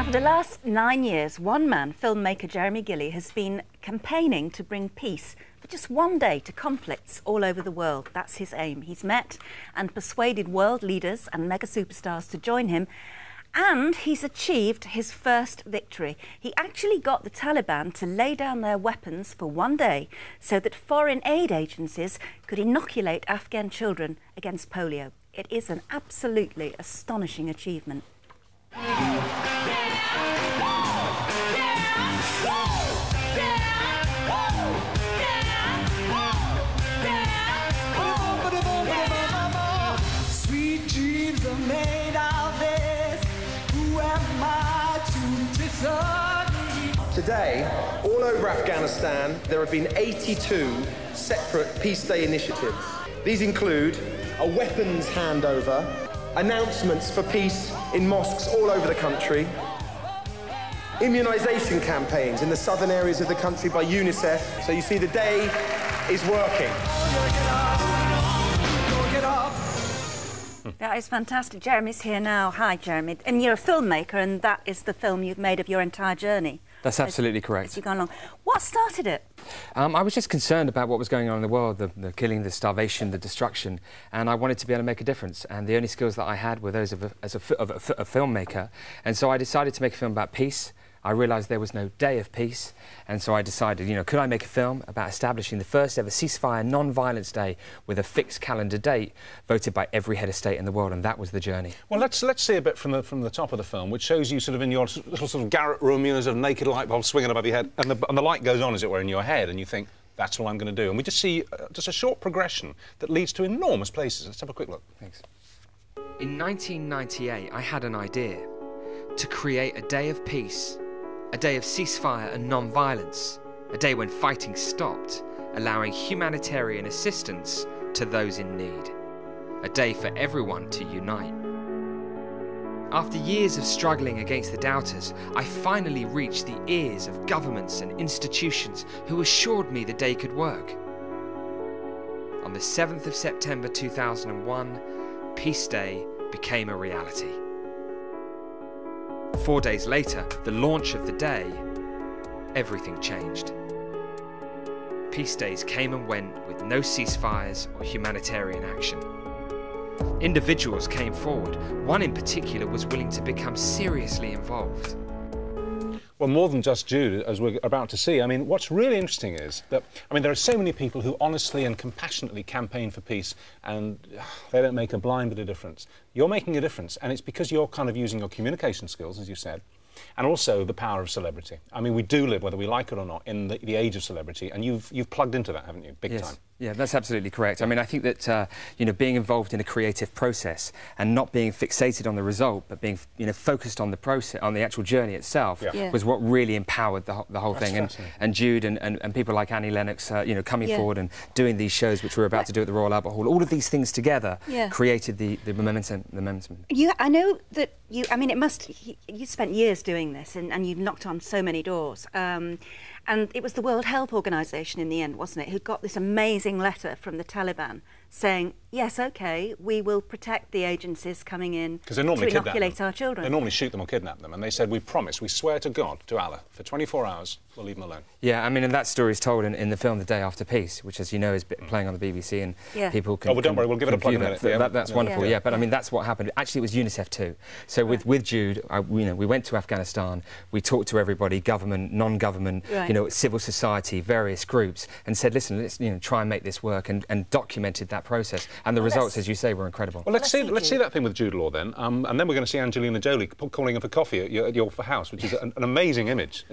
Now, for the last 9 years, one man, filmmaker Jeremy Gilly, has been campaigning to bring peace for just one day to conflicts all over the world. That's his aim. He's met and persuaded world leaders and mega superstars to join him, and he's achieved his first victory. He actually got the Taliban to lay down their weapons for one day so that foreign aid agencies could inoculate Afghan children against polio. It is an absolutely astonishing achievement. Sweet dreams are made of this. Who am I to disagree? Today, all over Afghanistan, there have been 82 separate Peace Day initiatives. These include a weapons handover, announcements for peace in mosques all over the country, immunisation campaigns in the southern areas of the country by UNICEF. So you see, the day is working. That is fantastic. Jeremy's here now. Hi, Jeremy. And you're a filmmaker, and that is the film you've made of your entire journey. That's absolutely correct. As you've gone along. What started it? I was just concerned about what was going on in the world, the killing, the starvation, the destruction, and I wanted to be able to make a difference. And the only skills that I had were those of a filmmaker. And so I decided to make a film about peace. I realised there was no day of peace, and so I decided, you know, could I make a film about establishing the first ever ceasefire, non-violence day with a fixed calendar date voted by every head of state in the world, and that was the journey. Well, let's see a bit from the top of the film, which shows you sort of in your little sort of garret room, you know, sort of naked light bulb swinging above your head, and the light goes on, as it were, in your head, and you think, that's what I'm going to do. And we just see just a short progression that leads to enormous places. Let's have a quick look. Thanks. In 1998, I had an idea to create a day of peace, a day of ceasefire and non-violence, a day when fighting stopped, allowing humanitarian assistance to those in need, a day for everyone to unite. After years of struggling against the doubters, I finally reached the ears of governments and institutions who assured me the day could work. On the 7th of September 2001, Peace Day became a reality. 4 days later, the launch of the day, everything changed. Peace days came and went with no ceasefires or humanitarian action. Individuals came forward. One in particular was willing to become seriously involved. Well, more than just Jude, as we're about to see. I mean, what's really interesting is that, I mean, there are so many people who honestly and compassionately campaign for peace, and they don't make a blind bit of difference. You're making a difference, and it's because you're kind of using your communication skills, as you said, and also the power of celebrity. I mean, we do live, whether we like it or not, in the age of celebrity, and you've plugged into that, haven't you? Big time. Yeah, that's absolutely correct. I mean, I think that, you know, being involved in a creative process and not being fixated on the result, but being, you know, focused on the process, on the actual journey itself, was what really empowered the whole thing. And Jude and people like Annie Lennox, you know, coming forward and doing these shows, which we're about to do at the Royal Albert Hall, all of these things together created the momentum. I know that you, I mean, you spent years doing this, and you've knocked on so many doors. And it was the World Health Organization in the end, wasn't it, who got this amazing letter from the Taliban saying, yes, OK, we will protect the agencies coming in to inoculate our children. They normally shoot them or kidnap them, and they said, we promise, we swear to God, to Allah, for 24 hours, we'll leave them alone. Yeah, I mean, and that story is told in the film The Day After Peace, which, as you know, is playing on the BBC, and people can... Oh, well, don't worry, we'll give it a plug in a minute. That's wonderful, but I mean, that's what happened. Actually, it was UNICEF too. So with Jude, you know, we went to Afghanistan, we talked to everybody, government, non-government, you know, civil society, various groups, and said, listen, let's, you know, try and make this work, and documented that process. And the results, as you say, were incredible. Well, let's see that thing with Jude Law then, and then we're going to see Angelina Jolie calling her for coffee at your house, which is an amazing image.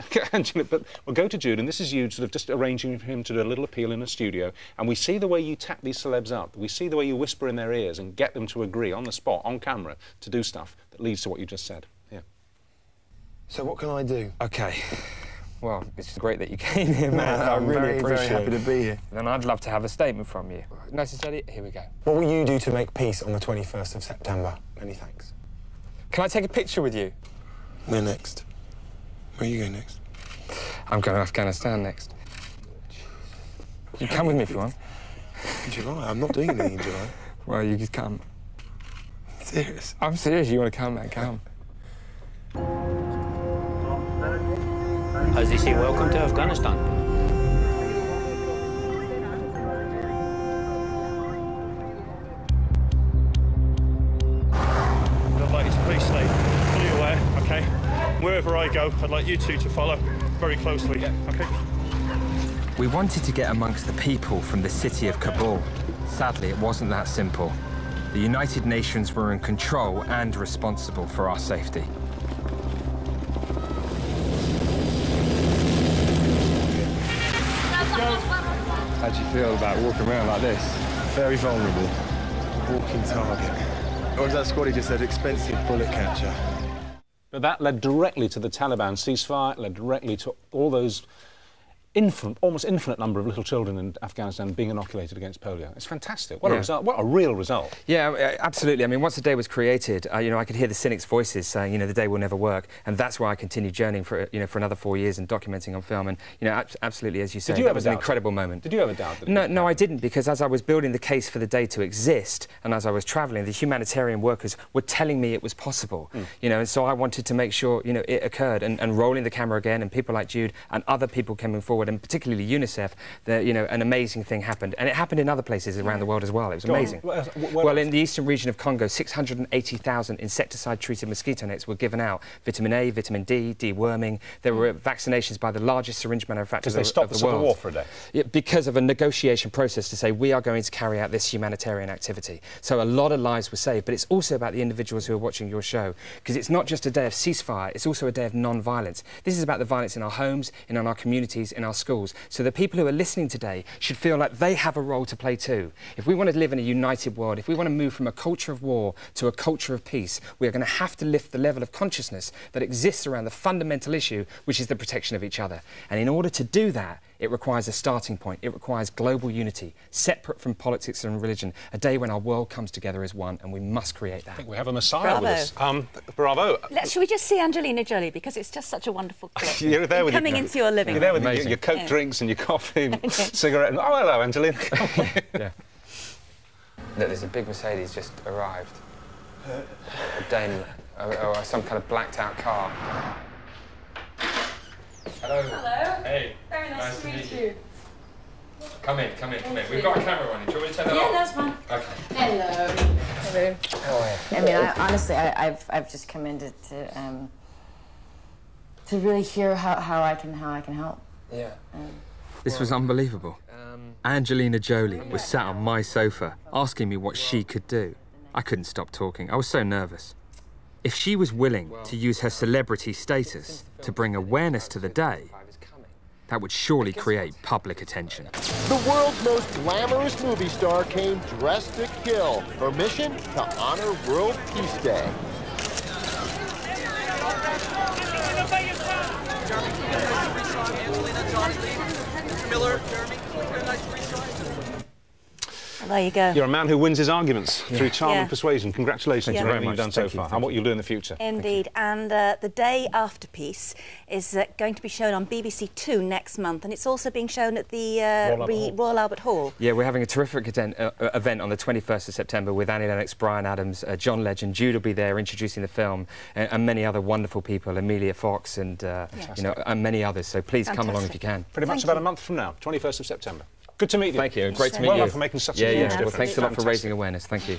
But we'll go to Jude, and this is you sort of just arranging for him to do a little appeal in a studio, and we see the way you tap these celebs up, we see the way you whisper in their ears and get them to agree on the spot, on camera, to do stuff that leads to what you just said. Yeah. So what can I do? OK. Well, it's great that you came here, man. I really appreciate it. Very happy to be here. Then I'd love to have a statement from you. Nice and steady. Here we go. What will you do to make peace on the 21st of September? Many thanks. Can I take a picture with you? Where next? Where are you going next? I'm going to Afghanistan next. You come with me if you want. In July? I'm not doing anything in July. Well, you could come. Serious? I'm serious. You want to come, man? Come. as they say, welcome to Afghanistan. The latest police state, fully aware, OK? Wherever I go, I'd like you two to follow very closely, OK? We wanted to get amongst the people from the city of Kabul. Sadly, it wasn't that simple. The United Nations were in control and responsible for our safety. How do you feel about walking around like this? Very vulnerable. Walking target. Or as that squad just said, expensive bullet catcher. But that led directly to the Taliban ceasefire, led directly to all those almost infinite number of little children in Afghanistan being inoculated against polio. It's fantastic. What a result. What a real result. Yeah, absolutely. I mean, once the day was created, you know, I could hear the cynics' voices saying, you know, the day will never work, and that's why I continued journeying for, you know, for another 4 years and documenting on film. And, you know, absolutely, as you say, that was an incredible moment. Did you ever doubt that? No, I didn't, because as I was building the case for the day to exist, and as I was travelling, the humanitarian workers were telling me it was possible. You know, and so I wanted to make sure, you know, it occurred. And rolling the camera again, and people like Jude and other people coming forward, and particularly UNICEF, you know, an amazing thing happened. And it happened in other places around the world as well. It was amazing. Well, in the eastern region of Congo, 680,000 insecticide-treated mosquito nets were given out. Vitamin A, vitamin D, deworming. There were vaccinations by the largest syringe manufacturers of the world. Because they stopped the civil war for a day. Yeah, because of a negotiation process to say, we are going to carry out this humanitarian activity. So a lot of lives were saved, but it's also about the individuals who are watching your show, because it's not just a day of ceasefire, it's also a day of non-violence. This is about the violence in our homes, in our communities, in our schools. So the people who are listening today should feel like they have a role to play too. If we want to live in a united world, if we want to move from a culture of war to a culture of peace, we are going to have to lift the level of consciousness that exists around the fundamental issue, which is the protection of each other. And in order to do that, it requires a starting point. It requires global unity, separate from politics and religion, a day when our world comes together as one, and we must create that. I think we have a messiah with us. Bravo. Should we just see Angelina Jolie, because it's just such a wonderful clip. You're there with coming into your living room. You're there with your Coke drinks and your coffee, cigarette. And, oh, hello, Angelina. Yeah. Look, there's a big Mercedes just arrived. A Daimler, or some kind of blacked-out car. Hello. Hello. Hey. Very nice to meet you. Come in. We've got a camera on you. Do you want me to turn that Yeah, off? that's fine. Okay. Hello. Hello. How are you? I mean, honestly, I've just come in to really hear how I can help. Yeah. This was unbelievable. Angelina Jolie was sat on my sofa asking me what she could do. I couldn't stop talking. I was so nervous. If she was willing to use her celebrity status to bring awareness to the day, that would surely create public attention. The world's most glamorous movie star came dressed to kill. Her mission? To honor World Peace Day. Well, there you go. You're a man who wins his arguments through charm and persuasion. Congratulations on everything you've done so far and what you'll do in the future. Indeed. And The Day After Peace is going to be shown on BBC Two next month, and it's also being shown at the Royal Albert Hall. Yeah, we're having a terrific event on the 21st of September with Annie Lennox, Brian Adams, John Legend. Jude will be there introducing the film, and many other wonderful people, Amelia Fox and, you know, and many others. So please come along if you can. Pretty much about a month from now, 21st of September. Good to meet you. Thank you. Great to meet you. Well done for making such a huge difference. Well, thanks a lot for raising awareness. Thank you.